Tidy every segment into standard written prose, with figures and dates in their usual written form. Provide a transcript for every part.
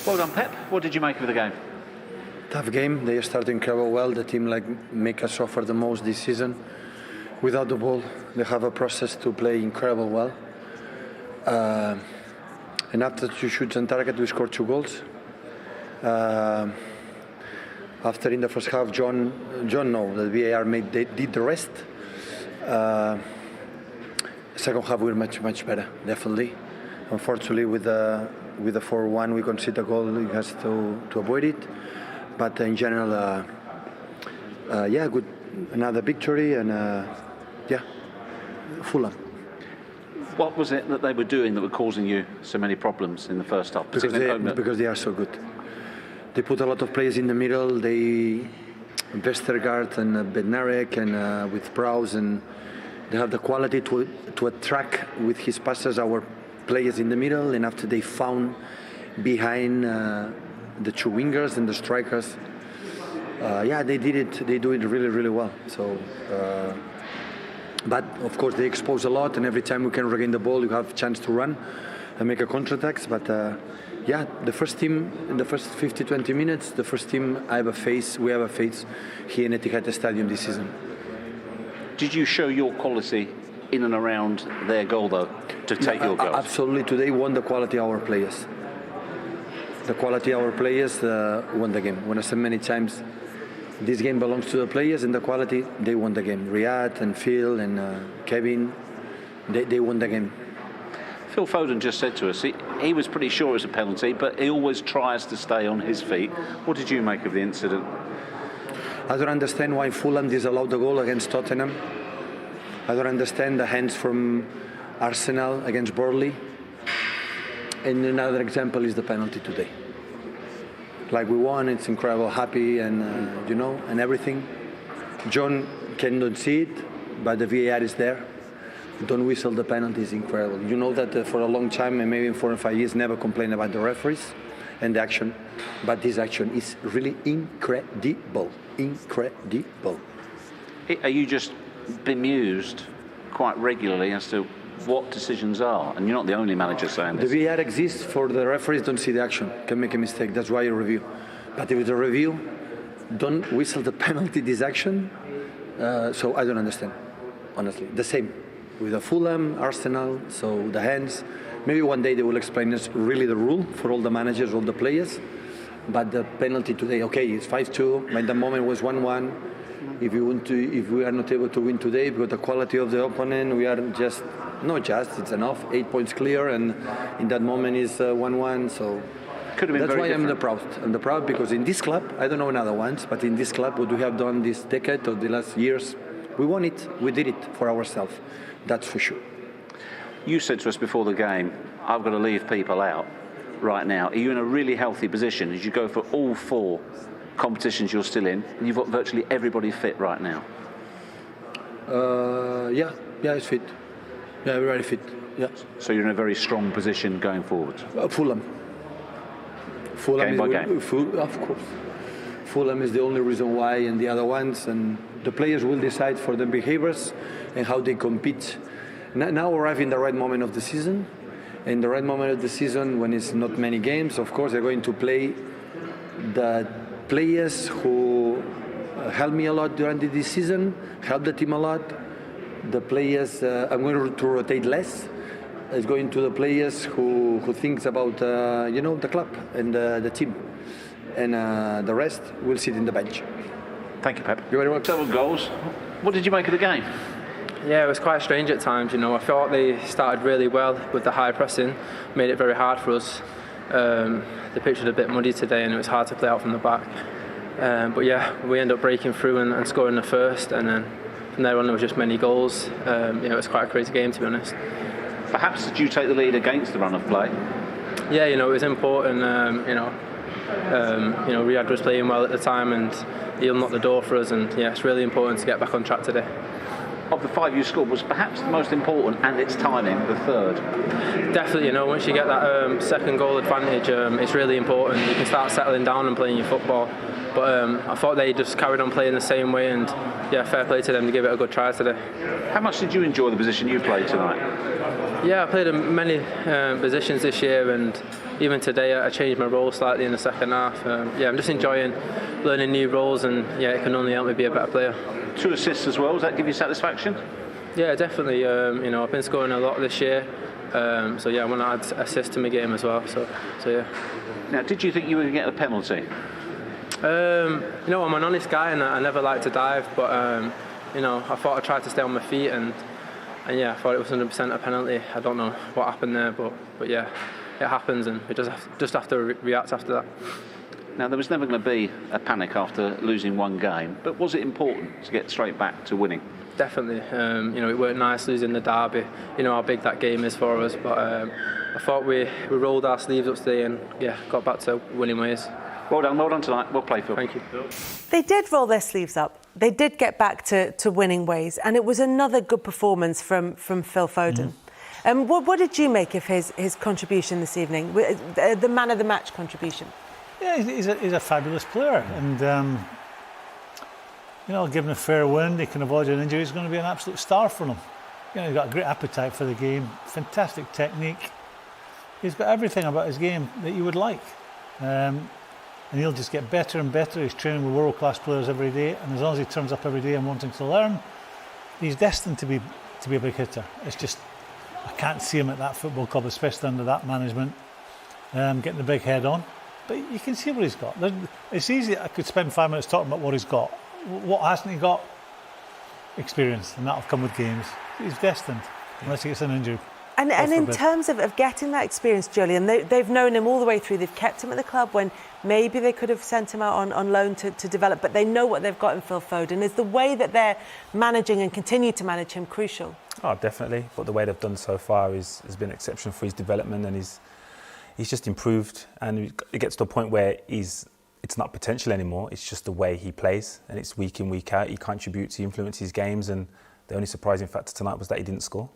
Well done, Pep. What did you make of the game? Tough game. They started incredible well. The team make us suffer the most this season. Without the ball, they have a process to play incredible well. And after 2 shoots on target, we scored 2 goals. After in the first half, John no, the VAR did the rest. Second half, we were much better, definitely. Unfortunately, with the 4-1, we conceded a goal. We has to avoid it. But in general, good. Another victory, and Fulham. What was it that they were doing that were causing you so many problems in the first half? Because they are so good. They put a lot of players in the middle. Vestergaard and Bednarek and with Prowse, and they have the quality to attract with his passes our players in the middle. And after they found behind the 2 wingers and the strikers, they did it. They do it really well. So. But of course they expose a lot, and every time we can regain the ball, you have a chance to run and make a counter-attacks. But the first team in the first 50-20 minutes, the first team we have a face here in Etihad Stadium this season. Did you show your quality in and around their goal though, to take your goals? Absolutely. Today won the quality of our players. The quality of our players won the game. When I said many times, this game belongs to the players, and the quality, they won the game. Riyad and Phil and Kevin, they won the game. Phil Foden just said to us, he was pretty sure it was a penalty, but he always tries to stay on his feet. What did you make of the incident? I don't understand why Fulham disallowed the goal against Tottenham. I don't understand the hands from Arsenal against Burnley. And another example is the penalty today. Like we won, it's incredible, happy, and and everything. John cannot see it, but the VAR is there. Don't whistle the penalty is incredible. You know that for a long time, and maybe in 4 or 5 years, never complain about the referees and the action, but this action is really incredible. Are you just bemused quite regularly as to what decisions are? And you're not the only manager saying this. The VAR exists for the referees don't see the action, can make a mistake. That's why you review. But if it's a review, don't whistle the penalty, this action. So I don't understand, honestly. The same with the Fulham, Arsenal, so the hands. Maybe one day they will explain us really the rule for all the managers, all the players. But the penalty today, okay, it's 5-2. By the moment it was 1-1. If we are not able to win today because the quality of the opponent, we are it's enough. 8 points clear, and in that moment is 1-1. So could have been that's very why different. I'm the proud because in this club, I don't know in other ones, but in this club, what we have done this decade or the last years, we won it. We did it for ourselves. That's for sure. You said to us before the game, I've got to leave people out right now. Are you in a really healthy position as you go for all 4 competitions you're still in, and you've got virtually everybody fit right now? It's fit. Yeah, we're very fit. Yeah. So you're in a very strong position going forward. Fulham game by game. Of course. Fulham is the only reason why, and the other ones, and the players will decide for their behaviors and how they compete. Now arrive in the right moment of the season. In the right moment of the season, when it's not many games, of course, they're going to play the players who helped me a lot during this season, helped the team a lot. The players, I'm going to rotate less. It's going to the players who thinks about the club and the team, and the rest will sit in the bench. Thank you, Pep. You're very welcome. Several goals. What did you make of the game? Yeah, it was quite strange at times. I thought they started really well with the high pressing, made it very hard for us. The pitch was a bit muddy today, and it was hard to play out from the back. But we ended up breaking through and scoring the first, and then from there on there was just many goals. It was quite a crazy game, to be honest. Perhaps did you take the lead against the run of play? Yeah, it was important. Riyad was playing well at the time, and he unlocked the door for us. And it's really important to get back on track today. Of the 5 you scored, was perhaps the most important, and its timing, the third? Definitely, once you get that second goal advantage, it's really important. You can start settling down and playing your football. But I thought they just carried on playing the same way, and fair play to them to give it a good try today. How much did you enjoy the position you played tonight? Yeah, I played in many positions this year, and even today I changed my role slightly in the second half. I'm just enjoying learning new roles, and it can only help me be a better player. 2 assists as well, does that give you satisfaction? Yeah, definitely. I've been scoring a lot this year, I want to add assists to my game as well. So yeah. Now, did you think you were going to get a penalty? I'm an honest guy, and I never like to dive, but I thought I tried to stay on my feet, and I thought it was 100% a penalty. I don't know what happened there, but yeah, it happens, and we just have to react after that. Now, there was never going to be a panic after losing one game, but was it important to get straight back to winning? Definitely. It weren't nice losing the derby. You know how big that game is for us, but I thought we rolled our sleeves up today and got back to winning ways. Well done tonight. Well played, Phil. Thank you. They did roll their sleeves up. They did get back to winning ways, and it was another good performance from Phil Foden. What did you make of his contribution this evening, the man of the match contribution? Yeah, he's a fabulous player, and given a fair wind, he can avoid an injury. He's going to be an absolute star for them. He's got a great appetite for the game, fantastic technique. He's got everything about his game that you would like. And he'll just get better and better. He's training with world-class players every day, and as long as he turns up every day and wanting to learn, he's destined to be a big hitter. It's just, I can't see him at that football club, especially under that management, getting the big head on. But you can see what he's got. It's easy. I could spend 5 minutes talking about what he's got. What hasn't he got? Experience, and that'll come with games. He's destined, unless he gets an injury. And in terms of getting that experience, Julian, they've known him all the way through. They've kept him at the club when maybe they could have sent him out on loan to develop, but they know what they've got in Phil Foden. Is the way that they're managing and continue to manage him crucial? Oh, definitely. But the way they've done so far has been exceptional for his development, and he's just improved. And it gets to a point where it's not potential anymore. It's just the way he plays, and it's week in, week out. He contributes, he influences games, and the only surprising factor tonight was that he didn't score.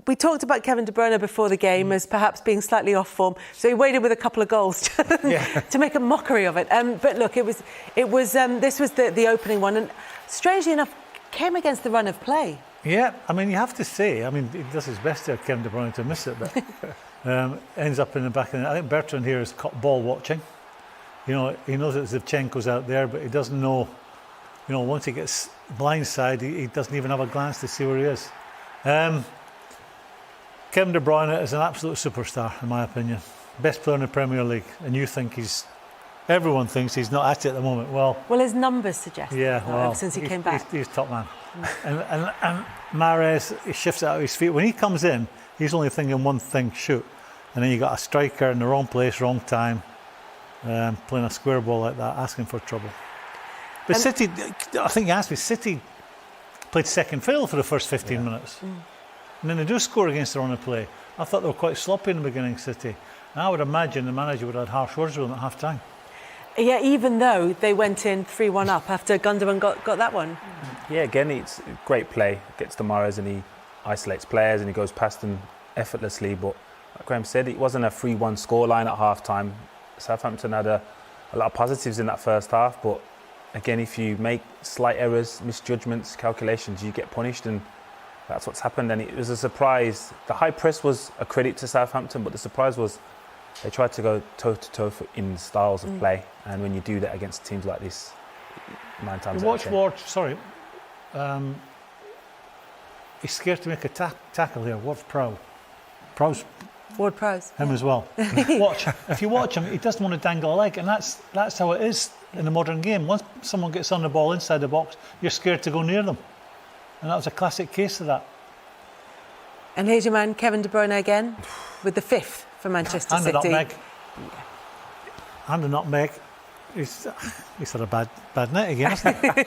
We talked about Kevin De Bruyne before the game as perhaps being slightly off form, so he waited with a couple of goals to make a mockery of it. But look, this was the opening one, and strangely enough, came against the run of play. Yeah, I mean, you have to say, he does his best there, Kevin De Bruyne, to miss it, but ends up in the back. I think Bertrand here is ball watching. He knows that Zinchenko's out there, but he doesn't know. Once he gets blindside, he doesn't even have a glance to see where he is. Kevin De Bruyne is an absolute superstar, in my opinion. Best player in the Premier League, and everyone thinks he's not at it at the moment. Well, his numbers suggest that, since he came back. He's top man. and Mahrez, he shifts out of his feet. When he comes in, he's only thinking one thing: shoot. And then you got a striker in the wrong place, wrong time, playing a square ball like that, asking for trouble. But City, I think you asked me, City played second fiddle for the first 15 minutes. And then they do score against their own play. I thought they were quite sloppy in the beginning, City. And I would imagine the manager would have had harsh words with them at half time. Yeah, even though they went in 3-1 up after Gundogan got that one. Yeah, again, it's great play. Gets to Mahrez and he isolates players and he goes past them effortlessly. But like Graham said, it wasn't a 3-1 scoreline at half time. Southampton had a lot of positives in that first half, but again, if you make slight errors, misjudgments, calculations, you get punished, and that's what's happened. And it was a surprise. The high press was a credit to Southampton, but the surprise was they tried to go toe-to-toe in styles of play, and when you do that against teams like this, 9 times out of 10. Ward, he's scared to make a tackle here. Ward's proud. Ward Prowse. Him as well. If you watch him, he doesn't want to dangle a leg, and that's how it is in the modern game. Once someone gets on the ball inside the box, you're scared to go near them. And that was a classic case of that. And here's your man, Kevin De Bruyne again, with the 5th for Manchester City. And the nutmeg. He's had a bad night again, hasn't he?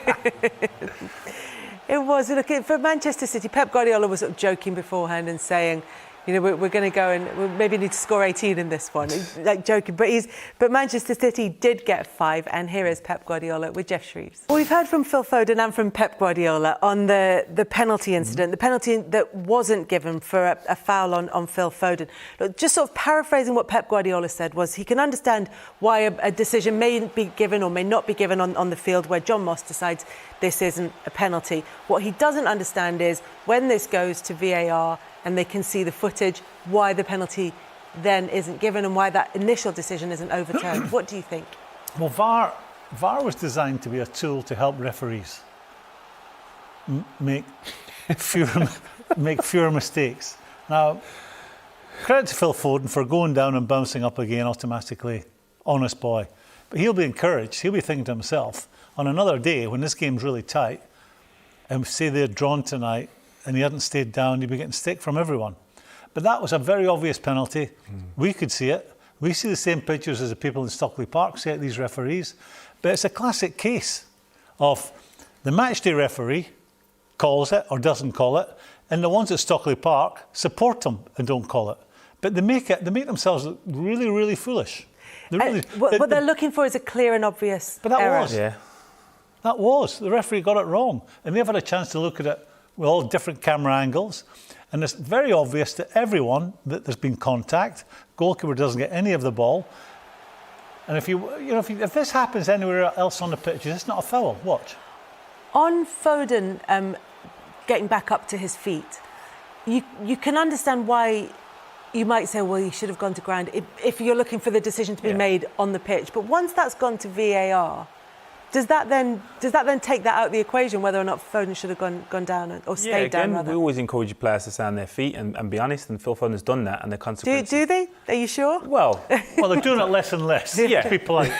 It was. Look, for Manchester City, Pep Guardiola was sort of joking beforehand and saying, we're going to go and we maybe need to score 18 in this one, like joking. But Manchester City did get 5, and here is Pep Guardiola with Jeff Shreves. Well, we've heard from Phil Foden and from Pep Guardiola on the penalty incident, the penalty that wasn't given for a foul on Phil Foden. Look, just sort of paraphrasing what Pep Guardiola said was he can understand why a decision may be given or may not be given on the field where John Moss decides this isn't a penalty. What he doesn't understand is when this goes to VAR and they can see the footage, why the penalty then isn't given and why that initial decision isn't overturned. What do you think? Well, VAR was designed to be a tool to help referees make fewer mistakes. Now, credit to Phil Foden for going down and bouncing up again automatically. Honest boy. But he'll be encouraged. He'll be thinking to himself, on another day when this game's really tight, and say they're drawn tonight and he hadn't stayed down, he'd be getting stick from everyone. But that was a very obvious penalty. We could see it. We see the same pictures as the people in Stockley Park say it, these referees. But it's a classic case of the matchday referee calls it or doesn't call it, and the ones at Stockley Park support them and don't call it. But they make themselves look really, really foolish. What they're looking for is a clear and obvious But that error. was. Yeah. That was. The referee got it wrong. And they've had a chance to look at it with all different camera angles. And it's very obvious to everyone that there's been contact. Goalkeeper doesn't get any of the ball. And if this happens anywhere else on the pitch, it's not a foul. Watch. On Foden getting back up to his feet, you can understand why you might say, well, he should have gone to ground if you're looking for the decision to be made on the pitch. But once that's gone to VAR, does that then take that out of the equation, whether or not Foden should have gone down or stayed down? We always encourage players to stay on their feet and be honest, and Phil Foden's done that, and the consequences. Do they? Are you sure? Well, they're doing it less and less. Yeah. Be polite.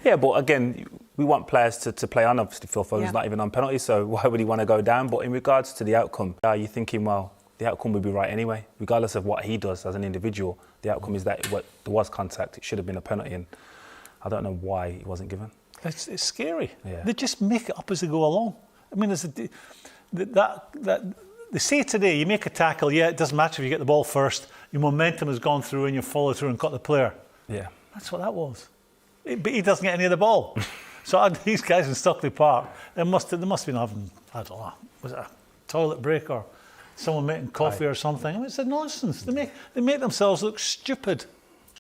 Yeah, but again, we want players to play on. Obviously, Phil Foden's not even on penalties, so why would he want to go down? But in regards to the outcome, you're thinking, well, the outcome would be right anyway, regardless of what he does as an individual. The outcome is that there was contact. It should have been a penalty, and I don't know why it wasn't given. It's scary. Yeah. They just make it up as they go along. I mean, they say today, you make a tackle, it doesn't matter if you get the ball first, your momentum has gone through and you follow through and cut the player. Yeah. That's what that was. But he doesn't get any of the ball. So these guys in Stockley Park, they must have been having, I don't know, was it a toilet break or someone making coffee or something? I mean, it's a nonsense. They make themselves look stupid.